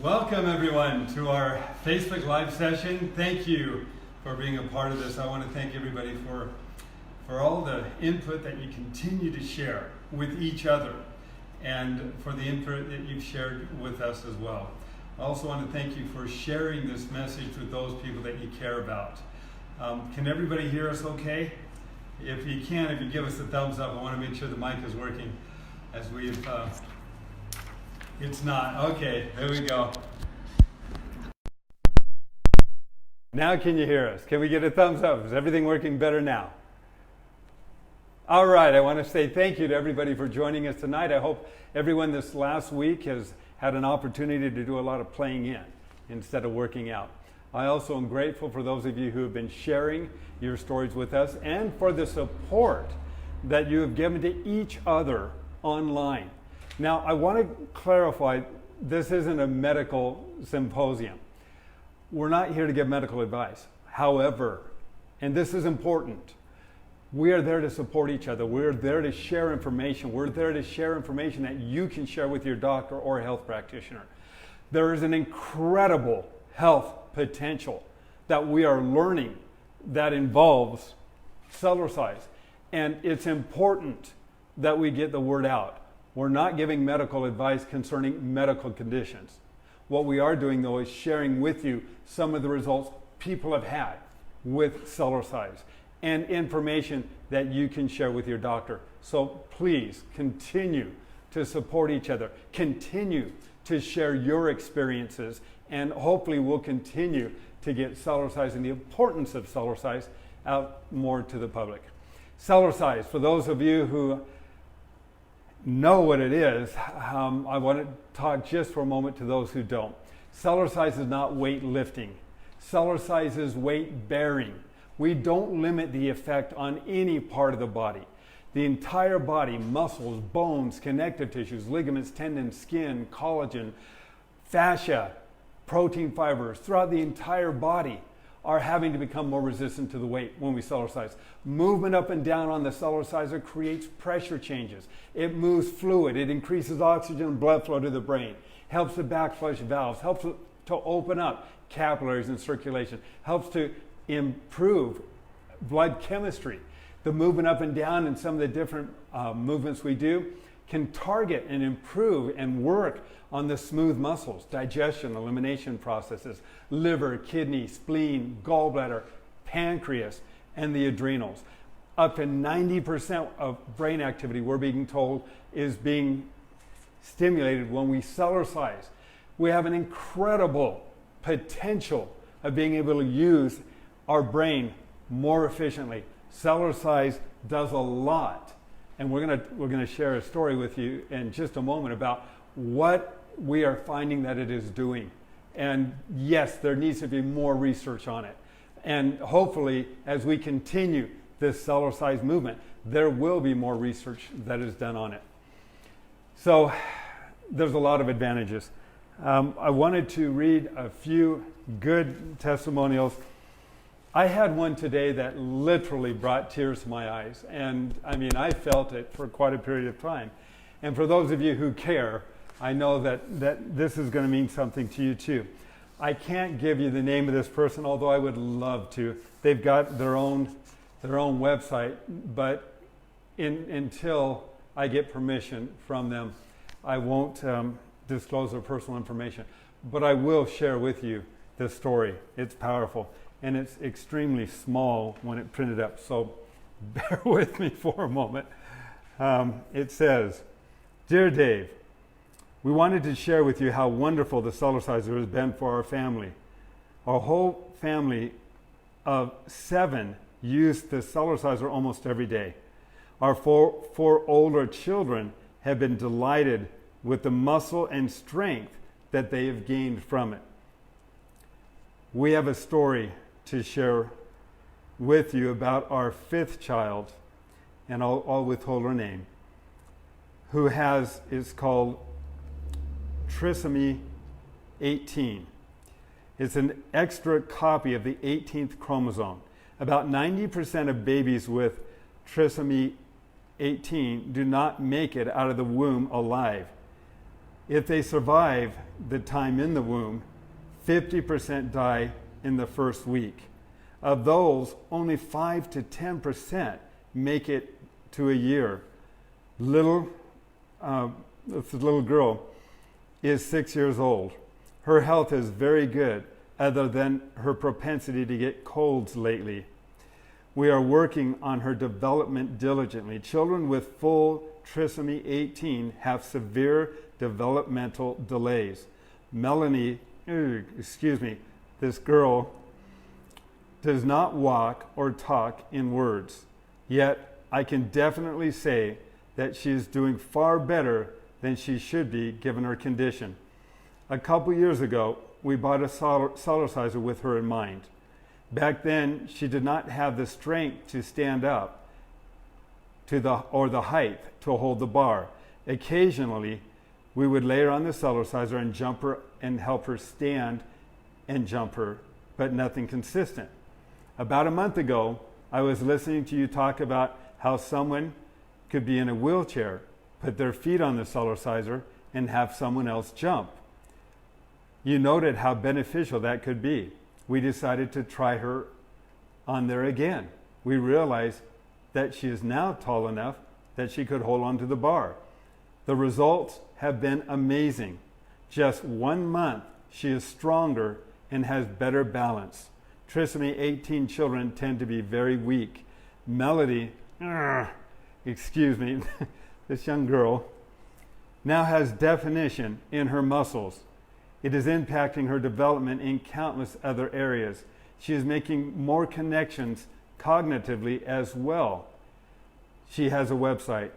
Welcome everyone to our Facebook Live session. Thank you for being a part of this. I want to thank everybody for all the input that you continue to share with each other and for the input that you've shared with us as well. I also want to thank you for sharing this message with those people that you care about. Can everybody hear us okay? If you can, if you give us a thumbs up, I want to make sure the mic is working as we've it's not. Okay, there we go. Now can you hear us? Can we get a thumbs up? Is everything working better now? All right, I want to say thank you to everybody for joining us tonight. I hope everyone this last week has had an opportunity to do a lot of playing in instead of working out. I also am grateful for those of you who have been sharing your stories with us and for the support that you have given to each other online. Now, I want to clarify, this isn't a medical symposium. We're not here to give medical advice. However, and this is important, we are there to support each other. We're there to share information. We're there to share information that you can share with your doctor or a health practitioner. There is an incredible health potential that we are learning that involves Cellercise. And it's important that we get the word out. We're not giving medical advice concerning medical conditions. What we are doing, though, is sharing with you some of the results people have had with Cellercise and information that you can share with your doctor. So please continue to support each other. Continue to share your experiences, and hopefully we'll continue to get Cellercise and the importance of Cellercise out more to the public. Cellercise, for those of you who know what it is, I want to talk just for a moment to those who don't. Cellercise is not weightlifting. Cellercise is weight bearing. We don't limit the effect on any part of the body. The entire body, muscles, bones, connective tissues, ligaments, tendons, skin, collagen, fascia, protein fibers throughout the entire body are having to become more resistant to the weight when we Cellercise. Movement up and down on the Cellerciser creates pressure changes. It moves fluid. It increases oxygen and blood flow to the brain. Helps the backflush valves. Helps to open up capillaries and circulation. Helps to improve blood chemistry. The movement up and down and some of the different movements we do can target and improve and work on the smooth muscles, digestion, elimination processes, liver, kidney, spleen, gallbladder, pancreas, and the adrenals. Up to 90% of brain activity, we're being told, is being stimulated when we Cellercise. We have an incredible potential of being able to use our brain more efficiently. Cellercise does a lot, and we're gonna share a story with you in just a moment about what we are finding that it is doing. And yes, there needs to be more research on it. And hopefully, as we continue this Cellercise movement, there will be more research that is done on it. So there's a lot of advantages. I wanted to read a few good testimonials. I had one today that literally brought tears to my eyes. And I mean, I felt it for quite a period of time. And for those of you who care, I know that this is going to mean something to you too. I can't give you the name of this person, although I would love to. They've got their own website, but until I get permission from them, I won't disclose their personal information. But I will share with you this story. It's powerful, and it's extremely small when it's printed up, so bear with me for a moment. It says, "Dear Dave, we wanted to share with you how wonderful the Cellerciser has been for our family. Our whole family of 7 use the Cellerciser almost every day. Our four older children have been delighted with the muscle and strength that they have gained from it. We have a story to share with you about our 5th child, and I'll withhold her name, who is called trisomy 18. It's an extra copy of the 18th chromosome. About 90% of babies with trisomy 18 do not make it out of the womb alive. If they survive, the time in the womb, 50% die in the first week. Of those, only 5 to 10% make it to a year. This little girl is 6 years old. Her health is very good, other than her propensity to get colds lately. We are working on her development diligently. Children with full trisomy 18 have severe developmental delays. This girl does not walk or talk in words. Yet I can definitely say that she is doing far better than she should be given her condition. A couple years ago, we bought a Cellercise with her in mind. Back then, she did not have the strength to stand up or the height to hold the bar. Occasionally, we would lay her on the Cellercise and jump her and help her stand and jump her, but nothing consistent. About a month ago, I was listening to you talk about how someone could be in a wheelchair, put their feet on the Cellercise, and have someone else jump. You noted how beneficial that could be. We decided to try her on there again. We realized that she is now tall enough that she could hold on to the bar. The results have been amazing. Just 1 month, she is stronger and has better balance. Trisomy 18 children tend to be very weak. Melody, this young girl, now has definition in her muscles. It is impacting her development in countless other areas. She is making more connections cognitively as well. She has a website.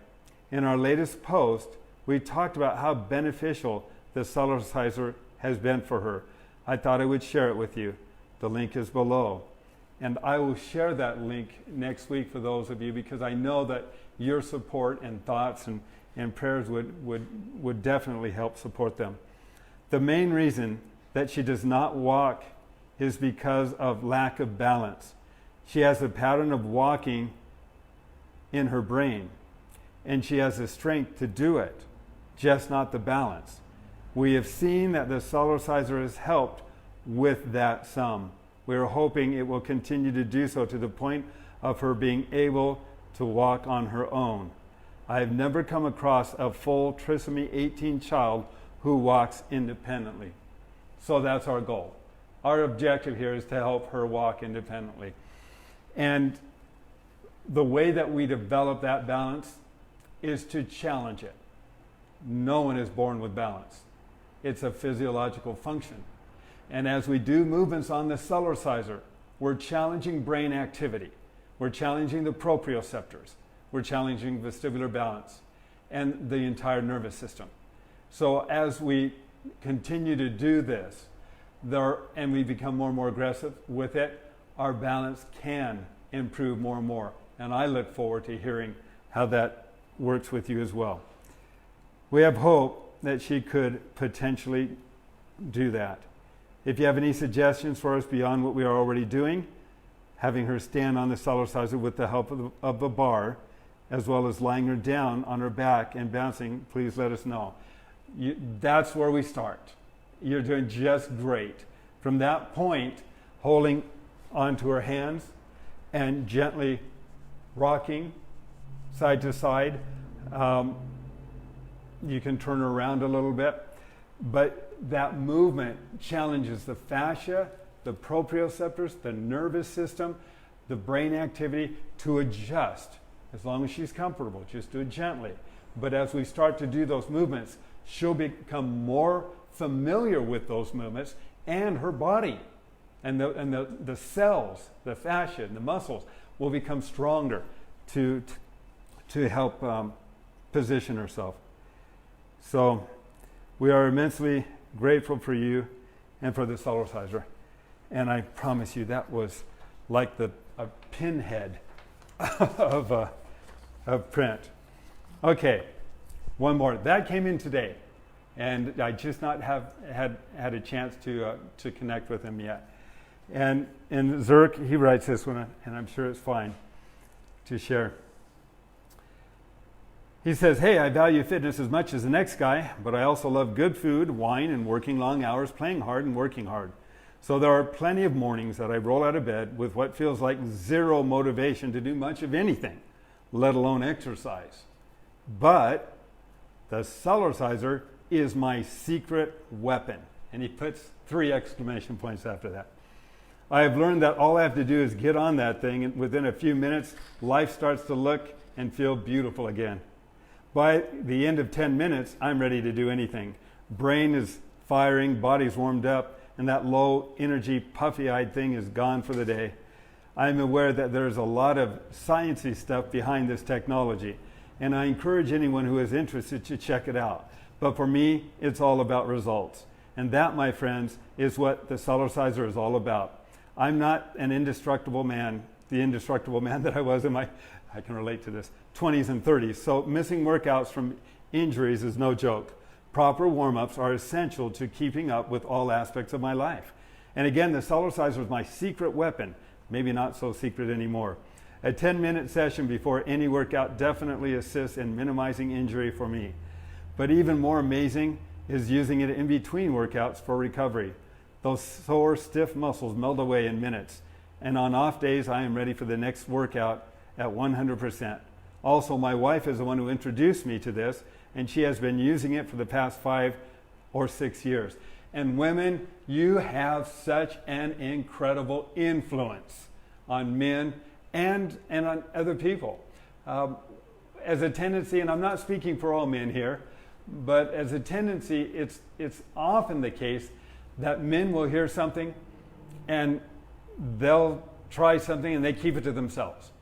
In our latest post, we talked about how beneficial the Cellercise has been for her. I thought I would share it with you. The link is below. And I will share that link next week for those of you, because I know that your support and thoughts and prayers would definitely help support them. The main reason that she does not walk is because of lack of balance. She has a pattern of walking in her brain, and she has the strength to do it, just not the balance. We have seen that the Cellercise has helped with that some. We are hoping it will continue to do so to the point of her being able to walk on her own. I have never come across a full trisomy 18 child who walks independently. So that's our goal. Our objective here is to help her walk independently. And the way that we develop that balance is to challenge it. No one is born with balance. It's a physiological function. And as we do movements on the Cellercise, we're challenging brain activity. We're challenging the proprioceptors. We're challenging vestibular balance and the entire nervous system. So as we continue to do this, and we become more and more aggressive with it, our balance can improve more and more. And I look forward to hearing how that works with you as well. We have hope that she could potentially do that. If you have any suggestions for us beyond what we are already doing, having her stand on the Cellercise with the help of the bar, as well as lying her down on her back and bouncing, please let us know. That's where we start. You're doing just great. From that point, holding onto her hands and gently rocking side to side. You can turn her around a little bit, but that movement challenges the fascia, the proprioceptors, the nervous system, the brain activity to adjust. As long as she's comfortable, just do it gently. But as we start to do those movements, she'll become more familiar with those movements, and her body and the cells, the fascia and the muscles will become stronger to help position herself. So we are immensely grateful for you and for the Cellercise. And I promise you that was like a pinhead of print. Okay, one more. That came in today, and I just not have had a chance to connect with him yet. And Zerk, he writes this one, and I'm sure it's fine to share. He says, hey, I value fitness as much as the next guy, but I also love good food, wine, and working long hours, playing hard and working hard. So there are plenty of mornings that I roll out of bed with what feels like zero motivation to do much of anything, let alone exercise. But the Cellerciser is my secret weapon. And he puts 3 exclamation points after that. I have learned that all I have to do is get on that thing, and within a few minutes, life starts to look and feel beautiful again. By the end of 10 minutes, I'm ready to do anything. Brain is firing, body's warmed up, and that low energy, puffy-eyed thing is gone for the day. I'm aware that there's a lot of sciencey stuff behind this technology, and I encourage anyone who is interested to check it out. But for me, it's all about results. And that, my friends, is what the Cellerciser is all about. I'm not an indestructible man, the indestructible man that I was in my, I can relate to this, 20s and 30s. So missing workouts from injuries is no joke. Proper warm-ups are essential to keeping up with all aspects of my life. And again, the Cellerciser is my secret weapon, maybe not so secret anymore. A 10-minute session before any workout definitely assists in minimizing injury for me. But even more amazing is using it in between workouts for recovery. Those sore, stiff muscles melt away in minutes. And on off days, I am ready for the next workout at 100%. Also, my wife is the one who introduced me to this, and she has been using it for the past 5 or 6 years. And women, you have such an incredible influence on men and on other people. As a tendency, and I'm not speaking for all men here, but as a tendency, it's often the case that men will hear something and they'll try something and they keep it to themselves.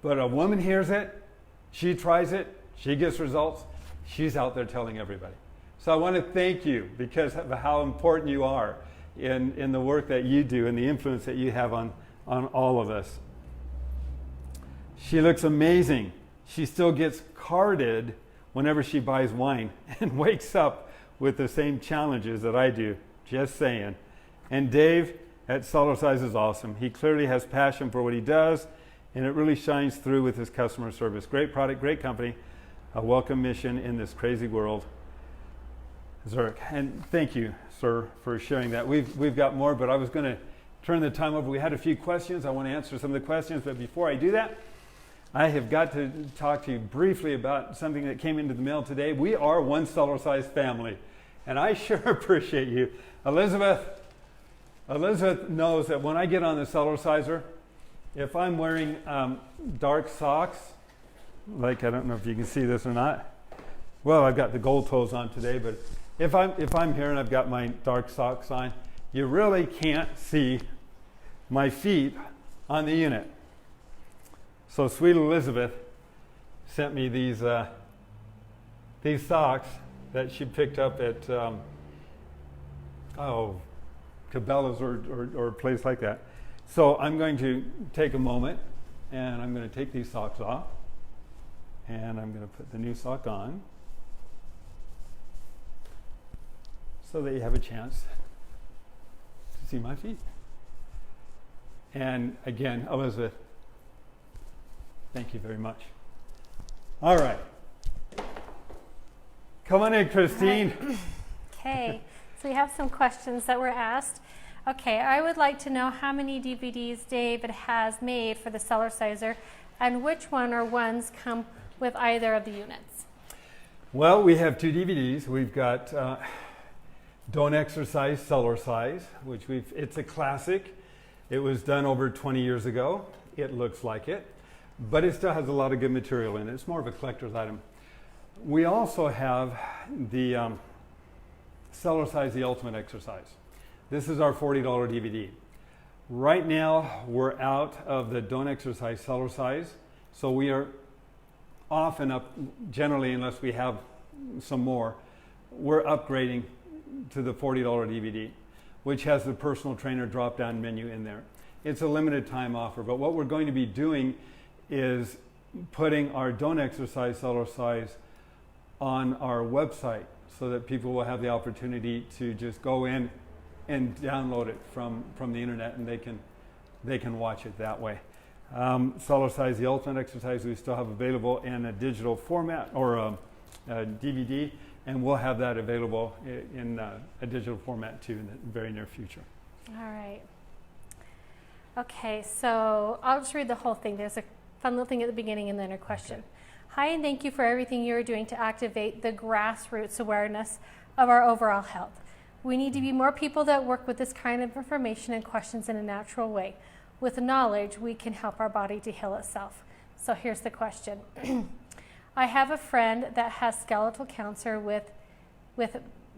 But a woman hears it, she tries it, she gets results, she's out there telling everybody. So I want to thank you because of how important you are in the work that you do and the influence that you have on all of us. She looks amazing. She still gets carded whenever she buys wine and wakes up with the same challenges that I do. Just saying. And Dave at Cellercise is awesome. He clearly has passion for what he does, and it really shines through with his customer service. Great product, great company, a welcome mission in this crazy world. Zurich. And thank you, sir, for sharing that. We've got more, but I was going to turn the time over. We had a few questions. I want to answer some of the questions, but before I do that, I have got to talk to you briefly about something that came into the mail today. We are one Cellercise family, and I sure appreciate you. Elizabeth knows that when I get on the Cellerciser, if I'm wearing dark socks, like I don't know if you can see this or not. Well, I've got the gold toes on today, but if I'm here and I've got my dark socks on, you really can't see my feet on the unit. So sweet Elizabeth sent me these socks that she picked up at Cabela's or a place like that. So I'm going to take a moment and I'm going to take these socks off and I'm going to put the new sock on so that you have a chance to see my feet. And again, Elizabeth, thank you very much. All right. Come on in, Christine. Okay, so we have some questions that were asked. Okay, I would like to know how many DVDs David has made for the Cellerciser and which one or ones come with either of the units. Well, we have 2 DVDs. We've got Don't Exercise, Cellercise, which it's a classic. It was done over 20 years ago. It looks like it, but it still has a lot of good material in it. It's more of a collector's item. We also have the Cellercise, The Ultimate Exercise. This is our $40 DVD. Right now, we're out of the Don't Exercise Cellercise, so we are off and up, generally, unless we have some more. We're upgrading to the $40 DVD, which has the personal trainer drop-down menu in there. It's a limited time offer, but what we're going to be doing is putting our Don't Exercise Cellercise on our website so that people will have the opportunity to just go in and download it from the internet, and they can watch it that way. Cellercise, the ultimate exercise, we still have available in a digital format or a DVD, and we'll have that available in a digital format too in the very near future. All right. Okay, so I'll just read the whole thing. There's a fun little thing at the beginning and then a question. Okay. Hi, and thank you for everything you're doing to activate the grassroots awareness of our overall health. We need to be more people that work with this kind of information and questions in a natural way. With knowledge, we can help our body to heal itself. So here's the question. I have a friend that has skeletal cancer with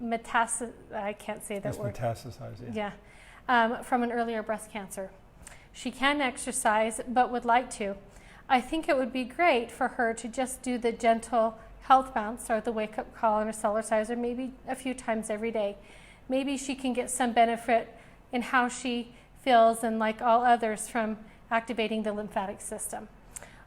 metastasis. I can't say that word. Metastasized, yeah. From an earlier breast cancer. She can exercise, but would like to. I think it would be great for her to just do the gentle health bounce or the wake-up call on a Cellerciser maybe a few times every day. Maybe she can get some benefit in how she feels and like all others from activating the lymphatic system.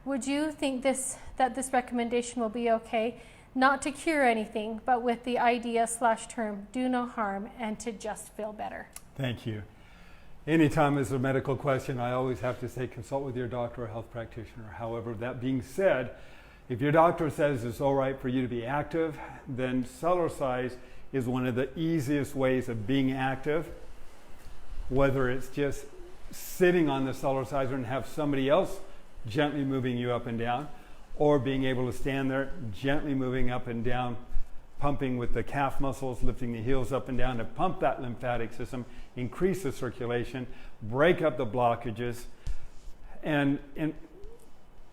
Would you think that this recommendation will be okay? Not to cure anything, but with the idea/term, do no harm, and to just feel better. Thank you. Anytime there's a medical question, I always have to say consult with your doctor or health practitioner. However, that being said, if your doctor says it's all right for you to be active, then Cellercise is one of the easiest ways of being active, whether it's just sitting on the Cellerciser and have somebody else gently moving you up and down, or being able to stand there, gently moving up and down, pumping with the calf muscles, lifting the heels up and down to pump that lymphatic system, increase the circulation, break up the blockages, and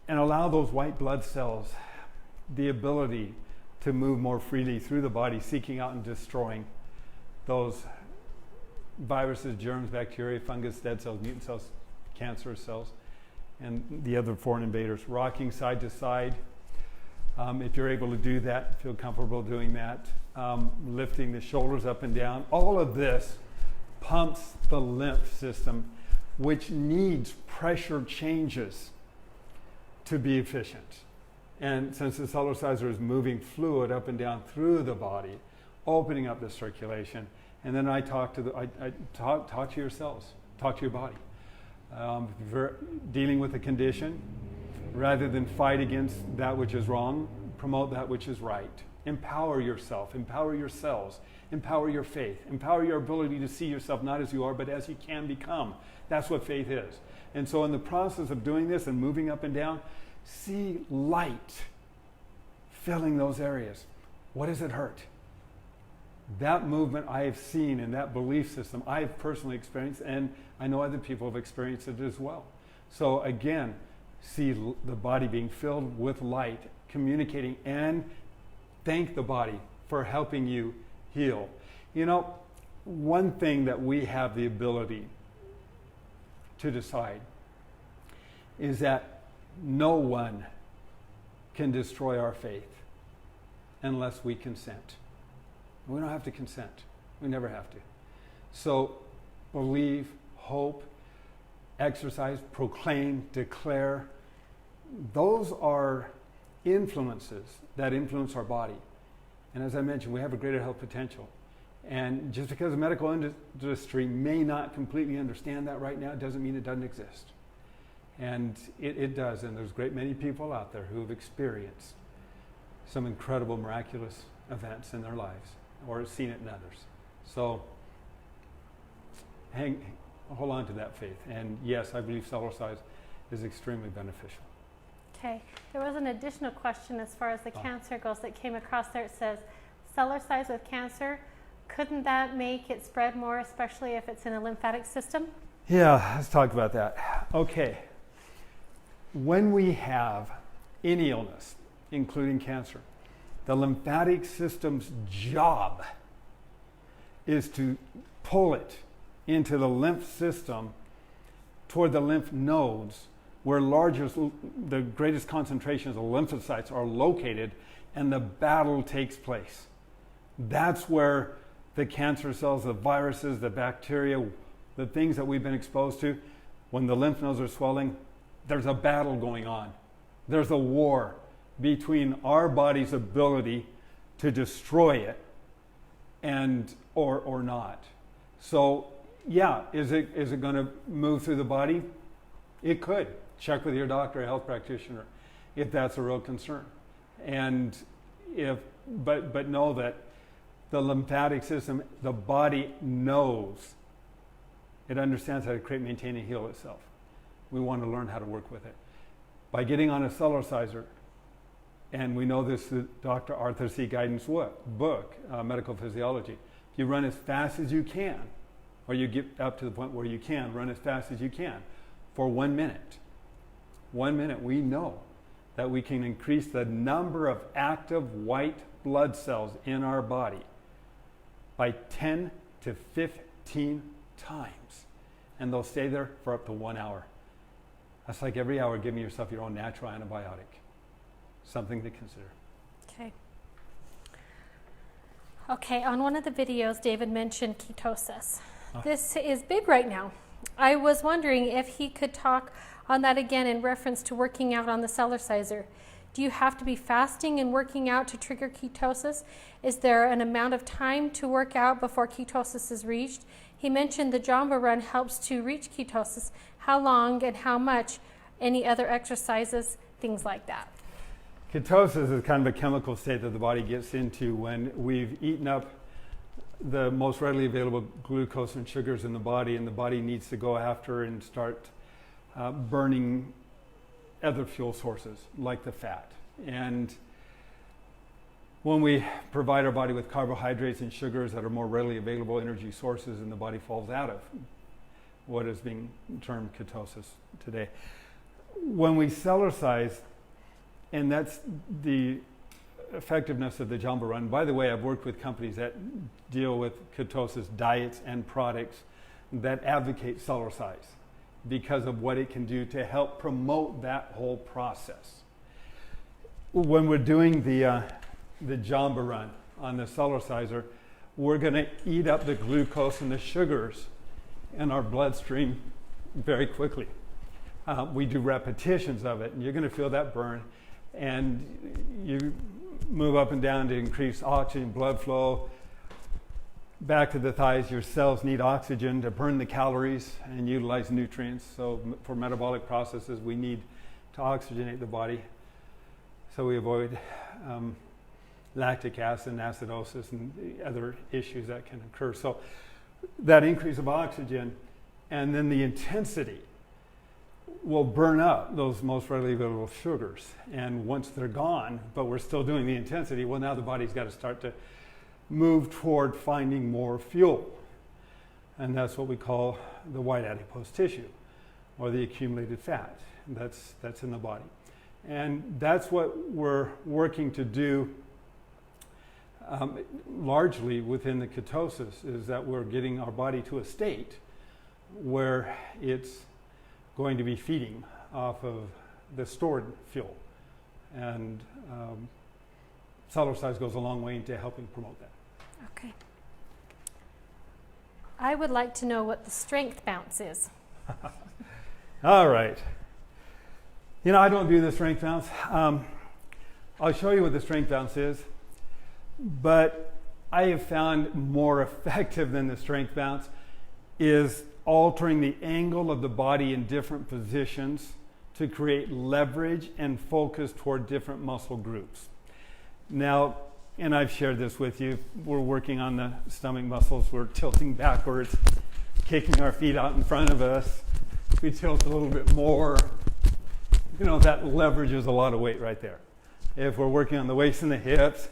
allow those white blood cells the ability to move more freely through the body, seeking out and destroying those viruses, germs, bacteria, fungus, dead cells, mutant cells, cancerous cells, and the other foreign invaders. Rocking side to side. If you're able to do that, feel comfortable doing that. Lifting the shoulders up and down. All of this pumps the lymph system, which needs pressure changes to be efficient. And since the Cellerciser is moving fluid up and down through the body, opening up the circulation, and then I talk to your cells, talk to your body. If you're dealing with a condition, rather than fight against that which is wrong, promote that which is right. Empower yourself, empower your cells, empower your faith, empower your ability to see yourself not as you are, but as you can become. That's what faith is. And so in the process of doing this and moving up and down, see light filling those areas. What does it hurt? That movement I have seen in that belief system, I have personally experienced, and I know other people have experienced it as well. So again, see the body being filled with light, communicating, and thank the body for helping you heal. You know, one thing that we have the ability to decide is that no one can destroy our faith unless we consent. We don't have to consent. We never have to. So believe, hope, exercise, proclaim, declare. Those are influences that influence our body. And as I mentioned, we have a greater health potential. And just because the medical industry may not completely understand that right now, doesn't mean it doesn't exist. And it does. And there's a great many people out there who have experienced some incredible, miraculous events in their lives or seen it in others. So hold on to that faith. And yes, I believe Cellercise is extremely beneficial. Okay. There was an additional question as far as the cancer goes that came across there. It says, Cellercise with cancer, couldn't that make it spread more, especially if it's in a lymphatic system? Yeah, let's talk about that. Okay. When we have any illness, including cancer, the lymphatic system's job is to pull it into the lymph system toward the lymph nodes where the greatest concentrations of lymphocytes are located, and the battle takes place. That's where the cancer cells, the viruses, the bacteria, the things that we've been exposed to, when the lymph nodes are swelling, there's a battle going on. There's a war between our body's ability to destroy it and or not. So yeah, is it going to move through the body? It could. check with your doctor or health practitioner if that's a real concern. And but know that the lymphatic system, the body knows. It understands how to create, maintain, and heal itself. We want to learn how to work with it. By getting on a Cellerciser, and we know this is Dr. Arthur C. Guidance book, Medical Physiology. If you run as fast as you can, or you get up to the point where you can, run as fast as you can for 1 minute. 1 minute, we know that we can increase the number of active white blood cells in our body by 10 to 15 times. And they'll stay there for up to 1 hour. That's like every hour giving yourself your own natural antibiotic. Something to consider. Okay. Okay, on one of the videos, David mentioned ketosis. This is big right now. I was wondering if he could talk on that again in reference to working out on the Cellerciser. Do you have to be fasting and working out to trigger ketosis? Is there an amount of time to work out before ketosis is reached? He mentioned the Jamba run helps to reach ketosis. How long and how much? Any other exercises? Things like that. Ketosis is kind of a chemical state that the body gets into when we've eaten up the most readily available glucose and sugars in the body, and the body needs to go after and start burning other fuel sources like the fat. And when we provide our body with carbohydrates and sugars that are more readily available energy sources, and the body falls out of what is being termed ketosis today. When we Cellercise, and that's the effectiveness of the Jamba run. By the way, I've worked with companies that deal with ketosis diets and products that advocate Cellercise because of what it can do to help promote that whole process. When we're doing the Jamba run on the Cellerciser, we're going to eat up the glucose and the sugars in our bloodstream very quickly. We do repetitions of it, and you're going to feel that burn. And you move up and down to increase oxygen blood flow back to the thighs. Your cells need oxygen to burn the calories and utilize nutrients. So for metabolic processes, we need to oxygenate the body so we avoid lactic acid and acidosis and other issues that can occur. So that increase of oxygen and then the intensity will burn up those most readily available sugars. And once they're gone, but we're still doing the intensity, well, now the body's got to start to move toward finding more fuel. And that's what we call the white adipose tissue, or the accumulated fat that's in the body. And that's what we're working to do largely within the ketosis, is that we're getting our body to a state where it's going to be feeding off of the stored fuel. And Cellercise goes a long way into helping promote that. Okay. I would like to know what the strength bounce is. All right. You know, I don't do the strength bounce. I'll show you what the strength bounce is, but I have found more effective than the strength bounce is altering the angle of the body in different positions to create leverage and focus toward different muscle groups. Now, and I've shared this with you, we're working on the stomach muscles. We're tilting backwards, kicking our feet out in front of us. We tilt a little bit more. You know, that leverages a lot of weight right there. If we're working on the waist and the hips,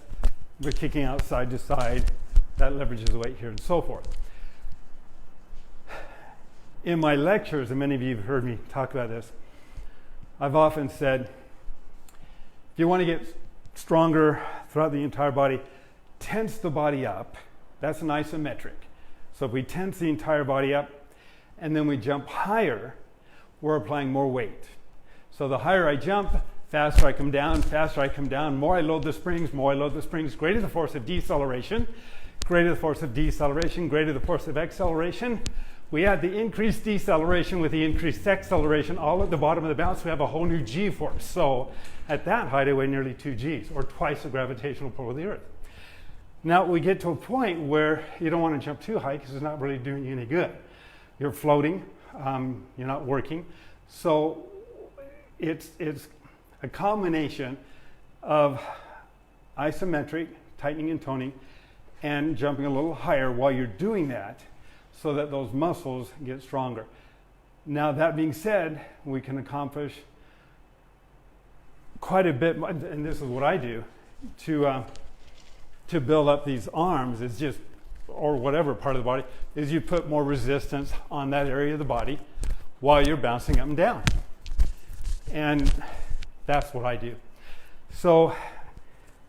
we're kicking out side to side. That leverages the weight here and so forth. In my lectures, and many of you have heard me talk about this, I've often said, if you want to get stronger throughout the entire body, tense the body up. That's an isometric. So if we tense the entire body up and then we jump higher, we're applying more weight. So the higher I jump, faster I come down, faster I come down, more I load the springs, greater the force of deceleration, greater the force of deceleration, greater the force of acceleration. We add the increased deceleration with the increased acceleration all at the bottom of the bounce. We have a whole new G force. So at that height, I weigh nearly 2 Gs, or twice the gravitational pull of the Earth. Now we get to a point where you don't want to jump too high because it's not really doing you any good. You're floating, you're not working. So it's a combination of isometric, tightening and toning, and jumping a little higher while you're doing that so that those muscles get stronger. Now, that being said, we can accomplish quite a bit, and this is what I do, to build up these arms is just, or whatever part of the body, is you put more resistance on that area of the body while you're bouncing up and down. And that's what I do. So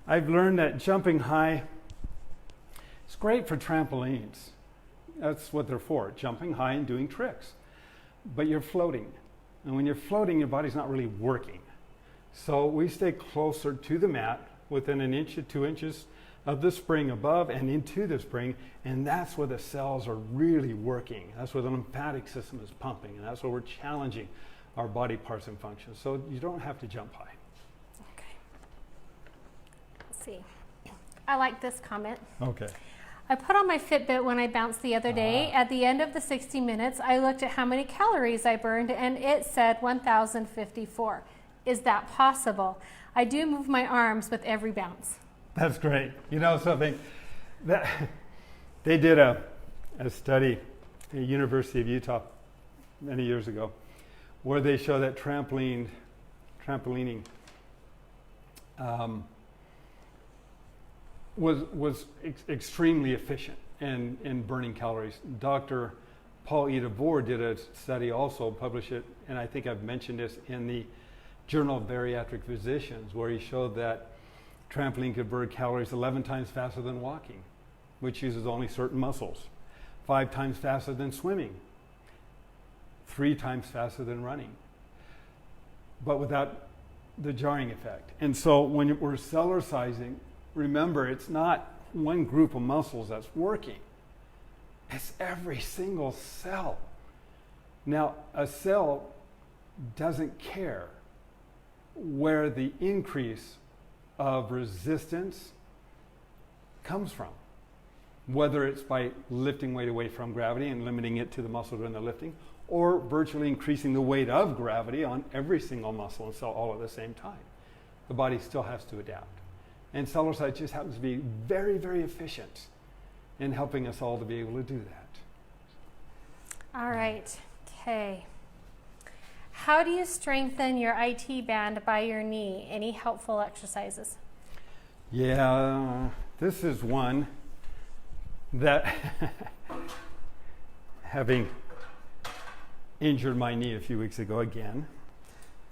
I've learned that jumping high is great for trampolines. That's what they're for, jumping high and doing tricks. But you're floating. And when you're floating, your body's not really working. So we stay closer to the mat within 1 inch to 2 inches of the spring above and into the spring, and that's where the cells are really working. That's where the lymphatic system is pumping, and that's where we're challenging our body parts and functions. So you don't have to jump high. Okay. Let's see. I like this comment. Okay. I put on my Fitbit when I bounced the other day. At the end of the 60 minutes, I looked at how many calories I burned, and it said 1,054. Is that possible? I do move my arms with every bounce. That's great. You know something? That they did a study at the University of Utah many years ago where they show that trampolining was extremely efficient in burning calories. Dr. Paul E. DeVore did a study also, published it, and I think I've mentioned this in the Journal of Bariatric Physicians, where he showed that trampoline could burn calories 11 times faster than walking, which uses only certain muscles, 5 times faster than swimming, 3 times faster than running, but without the jarring effect. And so when we're Cellercising, remember, it's not one group of muscles that's working. It's every single cell. Now, a cell doesn't care where the increase of resistance comes from, whether it's by lifting weight away from gravity and limiting it to the muscle during the lifting, or virtually increasing the weight of gravity on every single muscle and cell all at the same time. The body still has to adapt. And Cellercise just happens to be very, very efficient in helping us all to be able to do that. All right. Okay. How do you strengthen your IT band by your knee? Any helpful exercises? Yeah, this is one that, having injured my knee a few weeks ago again,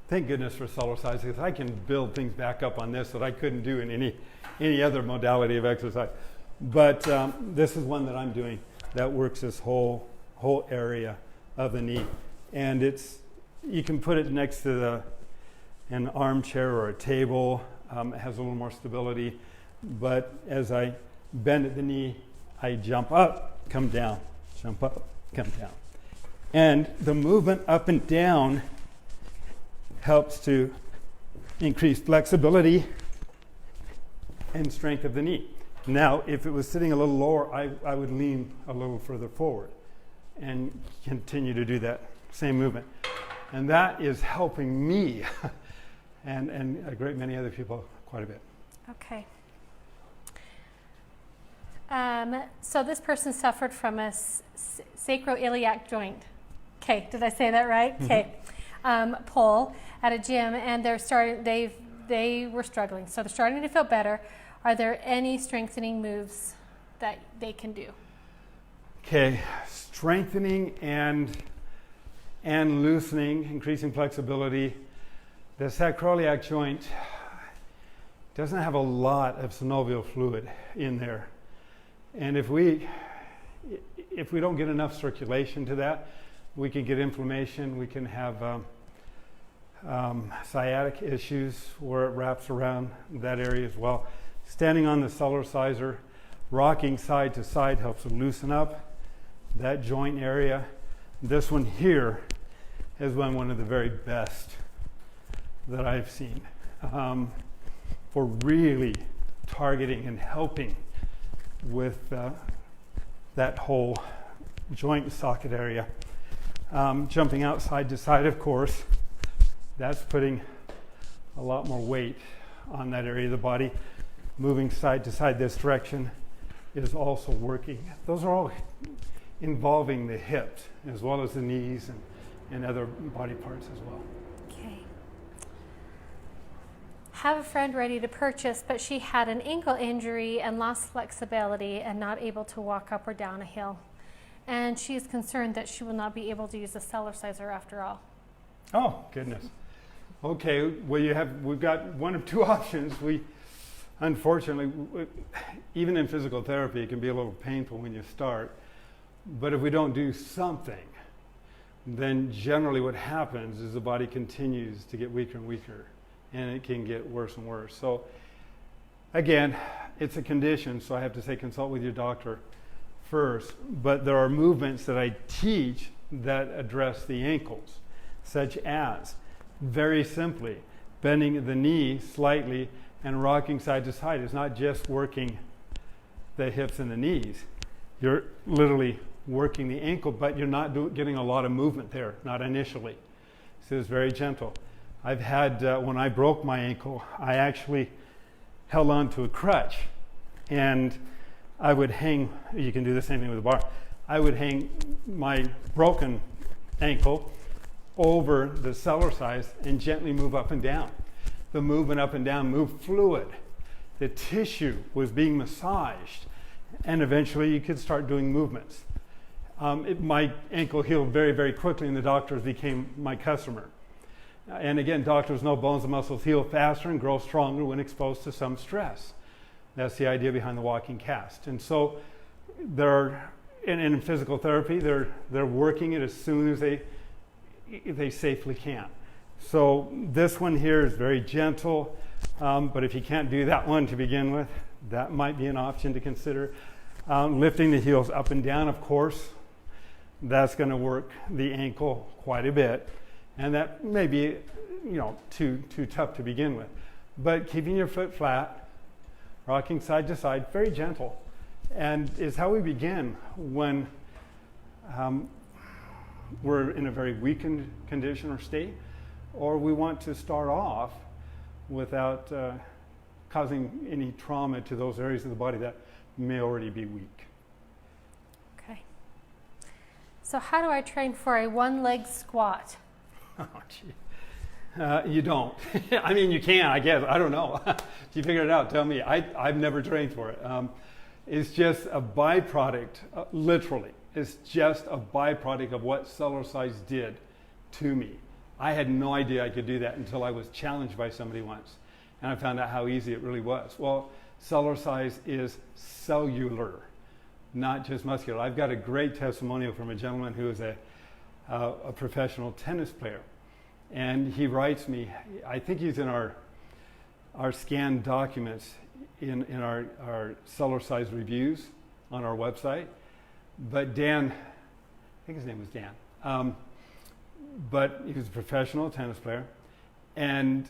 thank goodness for Cellercise, because I can build things back up on this that I couldn't do in any other modality of exercise. But this is one that I'm doing that works this whole area of the knee, and you can put it next to an armchair or a table. It has a little more stability, but as I bend at the knee, I jump up, come down, jump up, come down. And the movement up and down helps to increase flexibility and strength of the knee. Now, if it was sitting a little lower, I would lean a little further forward and continue to do that same movement. And that is helping me and a great many other people quite a bit. Okay. So this person suffered from a sacroiliac joint. Okay, did I say that right? Okay. Pull at a gym, and they were struggling. So they're starting to feel better. Are there any strengthening moves that they can do? Okay, strengthening and loosening, increasing flexibility. The sacroiliac joint doesn't have a lot of synovial fluid in there. And if we don't get enough circulation to that, we can get inflammation, we can have sciatic issues where it wraps around that area as well. Standing on the Cellerciser, rocking side to side helps to loosen up that joint area. This one here has been one of the very best that I've seen for really targeting and helping with that whole joint socket area. Jumping out side to side, of course, that's putting a lot more weight on that area of the body. Moving side to side this direction is also working. Those are all involving the hips as well as the knees and other body parts as well. Okay. Have a friend ready to purchase, but she had an ankle injury and lost flexibility and not able to walk up or down a hill. And she is concerned that she will not be able to use the Cellerciser after all. Oh, goodness. Okay, well, we've got one of two options. Unfortunately, even in physical therapy, it can be a little painful when you start. But if we don't do something, then generally what happens is the body continues to get weaker and weaker, and it can get worse and worse. So again, it's a condition, so I have to say consult with your doctor first. But there are movements that I teach that address the ankles, such as, very simply, bending the knee slightly and rocking side to side. It's not just working the hips and the knees. You're literally working the ankle, but you're not getting a lot of movement there, not initially. So it's very gentle. I've had, when I broke my ankle, I actually held on to a crutch, and I would hang, you can do the same thing with a bar, I would hang my broken ankle over the Cellercise and gently move up and down. The movement up and down moved fluid. The tissue was being massaged, and eventually you could start doing movements. My ankle healed very, very quickly, and the doctors became my customer. And again, doctors know bones and muscles heal faster and grow stronger when exposed to some stress. That's the idea behind the walking cast. And so in physical therapy, they're working it as soon as they safely can. So this one here is very gentle, but if you can't do that one to begin with, that might be an option to consider. Lifting the heels up and down, of course, that's going to work the ankle quite a bit, and that may be, too tough to begin with. But keeping your foot flat, rocking side to side, very gentle, and is how we begin when we're in a very weakened condition or state, or we want to start off without causing any trauma to those areas of the body that may already be weak. Okay. So how do I train for a one-leg squat? Oh, gee. You don't. I mean, you can, I guess. I don't know. If you figure it out, tell me. I've never trained for it. It's just a byproduct, literally. It's just a byproduct of what Cellercise did to me. I had no idea I could do that until I was challenged by somebody once. And I found out how easy it really was. Well, Cellercise is cellular, not just muscular. I've got a great testimonial from a gentleman who is a professional tennis player. And he writes me, I think he's in our scanned documents in our Cellercise reviews on our website. But Dan, I think his name was Dan, but he was a professional tennis player, and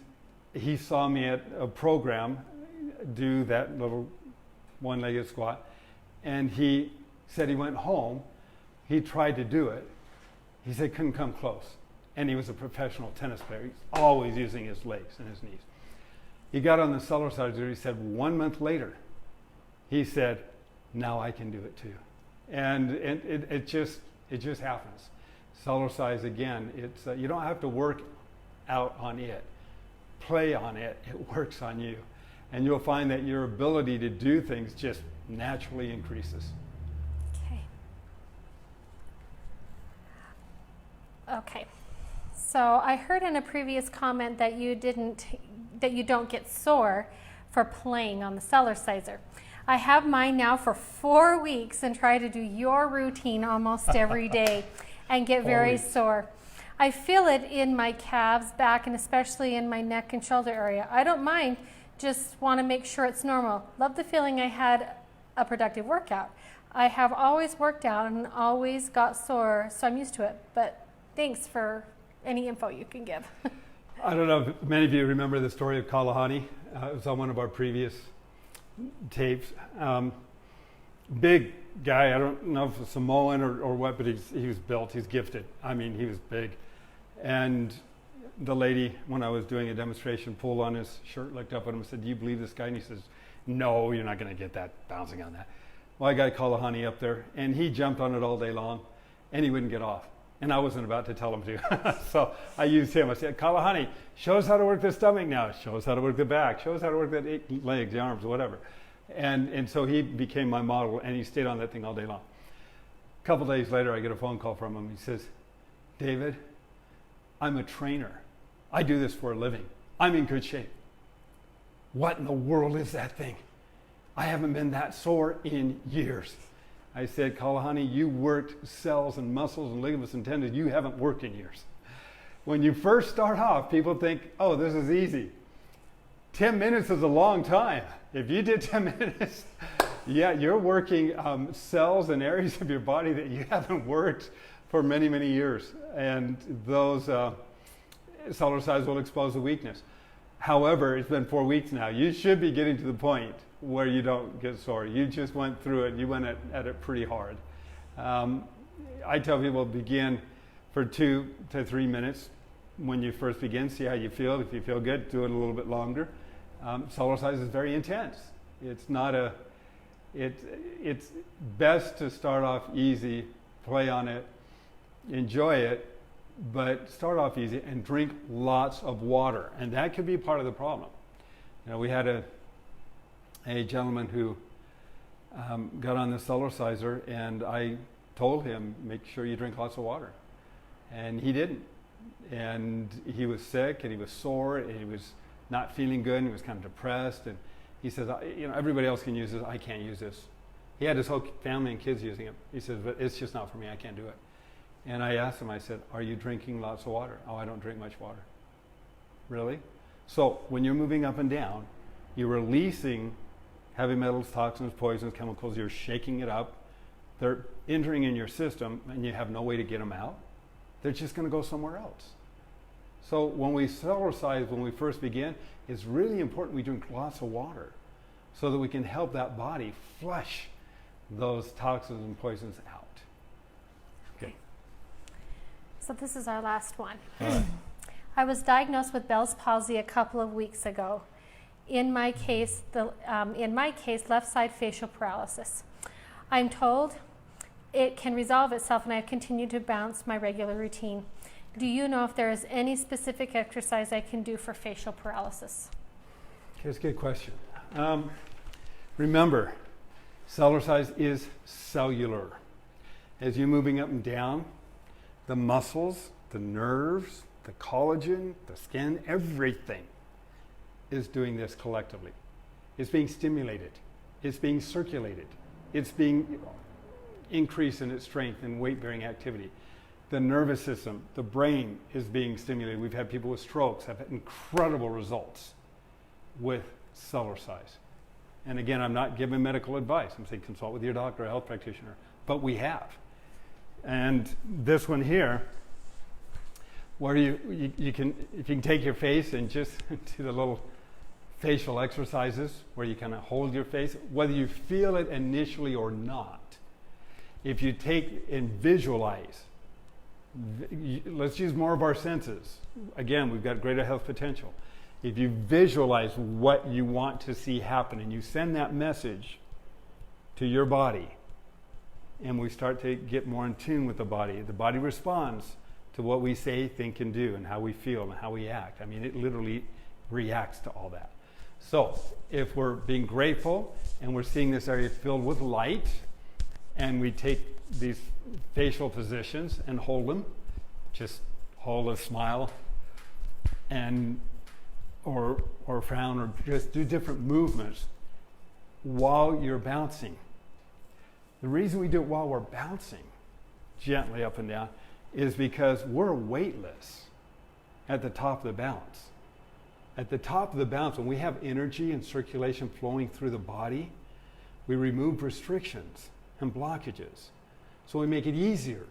he saw me at a program do that little one-legged squat, and he said he went home, he tried to do it, he said couldn't come close, and he was a professional tennis player. He's always using his legs and his knees. He got on the Cellercise, he said 1 month later, he said, now I can do it too. And it just happens. Cellercise, again, it's you don't have to work out on it. Play on it. It works on you. And you'll find that your ability to do things just naturally increases. Okay. So I heard in a previous comment that you don't get sore for playing on the Cellerciser. I have mine now for 4 weeks and try to do your routine almost every day and get very sore. I feel it in my calves, back, and especially in my neck and shoulder area. I don't mind, just want to make sure it's normal. Love the feeling I had a productive workout. I have always worked out and always got sore, so I'm used to it. But thanks for any info you can give. I don't know if many of you remember the story of Kalahani. It was on one of our previous tapes. Big guy, I don't know if it's Samoan or what, but he was built, he's gifted. I mean, he was big. And the lady, when I was doing a demonstration, pulled on his shirt, looked up at him and said, "Do you believe this guy?" And he says, "No, you're not going to get that bouncing on that." Well, I got Kalahani up there, and he jumped on it all day long, and he wouldn't get off. And I wasn't about to tell him to. So I used him. I said, "Kalahani, show us how to work the stomach now. Show us how to work the back. Show us how to work the legs, the arms, whatever." And so he became my model, and he stayed on that thing all day long. A couple days later, I get a phone call from him. He says, "David, I'm a trainer. I do this for a living. I'm in good shape." "What in the world is that thing? I haven't been that sore in years." I said, "Kalahani, you worked cells and muscles and ligaments and tendons. You haven't worked in years." When you first start off, people think, "Oh, this is easy." 10 minutes is a long time. If you did 10 minutes, yeah, you're working cells and areas of your body that you haven't worked for many, many years. And those Cellercise will expose the weakness. However, it's been 4 weeks now. You should be getting to the point where you don't get sore. You just went through it. You went at it pretty hard. I tell people begin for 2 to 3 minutes when you first begin. See how you feel. If you feel good, do it a little bit longer. Cellercise is very intense. It's not a. It's best to start off easy, play on it, enjoy it, but start off easy and drink lots of water. And that could be part of the problem. You know, we had a gentleman who got on the Cellerciser, and I told him, "Make sure you drink lots of water." And he didn't. And he was sick, and he was sore, and he was not feeling good, and he was kind of depressed. And he says, "You know, everybody else can use this. I can't use this." He had his whole family and kids using it. He says, "But it's just not for me. I can't do it." And I asked him, I said, "Are you drinking lots of water?" "Oh, I don't drink much water." "Really?" So when you're moving up and down, you're releasing heavy metals, toxins, poisons, chemicals. You're shaking it up. They're entering in your system, and you have no way to get them out. They're just going to go somewhere else. So when we Cellercise, when we first begin, it's really important we drink lots of water so that we can help that body flush those toxins and poisons out. Okay. So this is our last one. All right. I was diagnosed with Bell's palsy a couple of weeks ago. In my case, left side facial paralysis. I'm told it can resolve itself, and I continue to bounce my regular routine. Do you know if there is any specific exercise I can do for facial paralysis? Okay, that's a good question. Remember, Cellercise is cellular. As you're moving up and down, the muscles, the nerves, the collagen, the skin, everything is doing this collectively. It's being stimulated. It's being circulated. It's being increased in its strength and weight-bearing activity. The nervous system, the brain is being stimulated. We've had people with strokes have had incredible results with Cellercise. And again, I'm not giving medical advice. I'm saying consult with your doctor or health practitioner. But we have. And this one here, where you can, if you can take your face and just do the little facial exercises where you kind of hold your face, whether you feel it initially or not. If you take and visualize, let's use more of our senses. Again, we've got greater health potential. If you visualize what you want to see happen and you send that message to your body, and we start to get more in tune with the body responds to what we say, think, and do, and how we feel and how we act. I mean, it literally reacts to all that. So if we're being grateful and we're seeing this area filled with light, and we take these facial positions and hold them, just hold a smile and or frown, or just do different movements while you're bouncing. The reason we do it while we're bouncing gently up and down is because we're weightless at the top of the bounce. At the top of the bounce, when we have energy and circulation flowing through the body, we remove restrictions and blockages. So we make it easier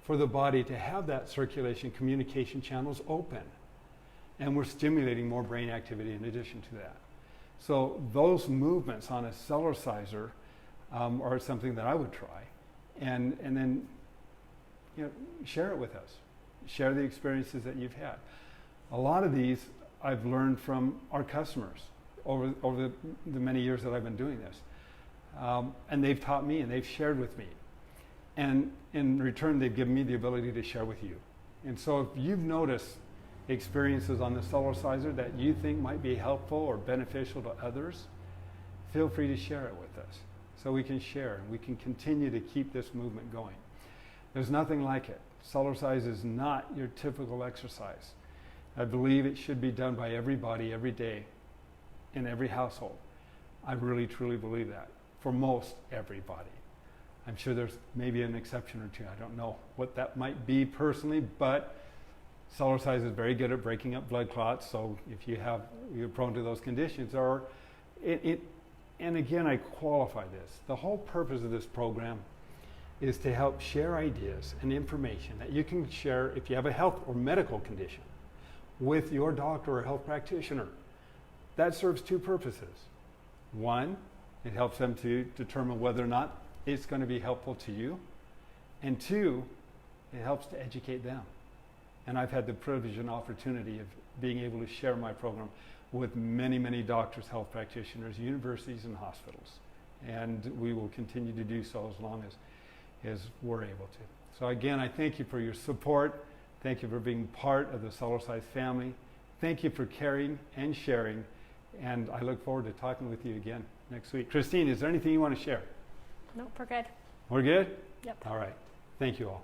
for the body to have that circulation, communication channels open. And we're stimulating more brain activity in addition to that. So those movements on a Cellerciser are something that I would try. And then share it with us. Share the experiences that you've had. A lot of these I've learned from our customers over the many years that I've been doing this. And they've taught me and they've shared with me. And in return, they've given me the ability to share with you. And so if you've noticed experiences on the Cellerciser that you think might be helpful or beneficial to others, feel free to share it with us so we can share and we can continue to keep this movement going. There's nothing like it. Cellercise is not your typical exercise. I believe it should be done by everybody every day in every household. I really truly believe that for most everybody. I'm sure there's maybe an exception or two. I don't know what that might be personally, but Cellercise is very good at breaking up blood clots. So if you're prone to those conditions, or and again, I qualify this. The whole purpose of this program is to help share ideas and information that you can share if you have a health or medical condition with your doctor or health practitioner. That serves two purposes. One, it helps them to determine whether or not it's going to be helpful to you. And two, it helps to educate them. And I've had the privilege and opportunity of being able to share my program with many, many doctors, health practitioners, universities, and hospitals. And we will continue to do so as long as we're able to. So again, I thank you for your support. Thank you for being part of the Cellercise family. Thank you for caring and sharing. And I look forward to talking with you again next week. Christine, is there anything you want to share? Nope, we're good. We're good? Yep. All right. Thank you all.